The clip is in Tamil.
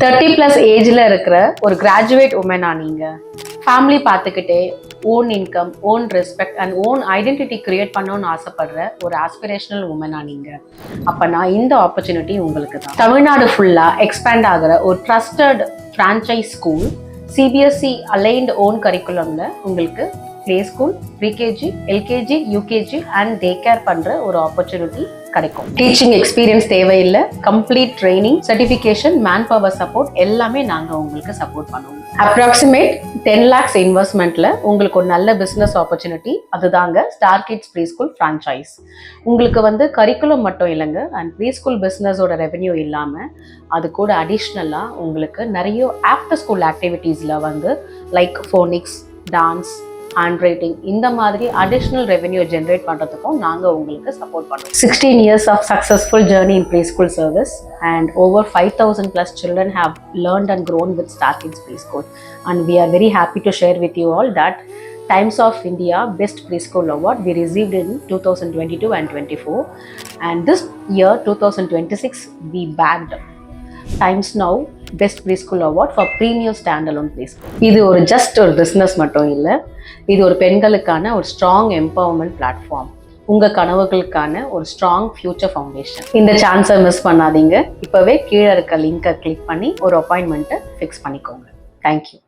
30+ ஏஜ்ல இருக்கிற ஒரு கிராஜுவேட் உமனா நீங்க ஃபேமிலி பார்த்துக்கிட்டே own income, own respect and own identity create பண்ணணும்னு ஆசைப்படுற ஒரு ஆஸ்பிரேஷனல் உமனா நீங்க அப்பனா இந்த ஆப்பர்ச்சுனிட்டி உங்களுக்கு தான். தமிழ்நாடு ஃபுல்லா எக்ஸ்பேண்ட் ஆகிற ஒரு trusted franchise school, CBSE aligned own கரிக்குலம்ல உங்களுக்கு play school, pre-KG, LKG, UKG and day care பண்ற ஒரு ஆப்பர்ச்சுனிட்டி கிடைக்கும். டீச்சிங் எக்ஸ்பீரியன்ஸ் தேவையில்லை, complete training, certification, manpower support எல்லாமே நாங்க உங்களுக்கு சப்போர்ட் பண்ணுவோம். அப்ராக்சிமேட் 10 lakhs இன்வெஸ்ட்மெண்ட்ல உங்களுக்கு ஒரு நல்ல பிசினஸ் ஆப்பர்ச்சுனிட்டி, அதுதாங்க Star Kids preschool franchise. உங்களுக்கு கரிக்குலம் மட்டும் இல்லைங்க, அண்ட் ப்ரீ ஸ்கூல் பிஸ்னஸோட ரெவென்யூ இல்லாமல் அது கூட அடிஷ்னலாக உங்களுக்கு நிறைய ஆஃப்டர் ஸ்கூல் ஆக்டிவிட்டீஸில் like phonics, dance, handwriting இந்த மாதிரி அடிஷ்னல் ரெவென்யூ ஜென்ரேட் பண்ணுறதுக்கும் நாங்கள் உங்களுக்கு சப்போர்ட் பண்ணுறோம். 16 years of successful journey in preschool service and over 5,000+ children have learned and grown with Star Kids Preschool. And we are very happy to share with you all that Times of India Best Preschool Award we received in 2022 and 24. And this year 2026 we bagged Times Now Best Preschool Award for Premier Standalone Preschool. இது ஒரு ஜஸ்ட் ஒரு பிஸ்னஸ் மட்டும் இல்லை, இது ஒரு பெண்களுக்கான ஒரு ஸ்ட்ராங் எம்பவர்மெண்ட் பிளாட்ஃபார்ம், உங்க கனவுகளுக்கான ஒரு ஸ்ட்ராங் ஃபியூச்சர் ஃபவுண்டேஷன். இந்த சான்ஸை மிஸ் பண்ணாதீங்க. இப்பவே கீழே இருக்க லிங்கை கிளிக் பண்ணி ஒரு அப்பாயின்மெண்ட்டை ஃபிக்ஸ் பண்ணிக்கோங்க. தேங்க்யூ.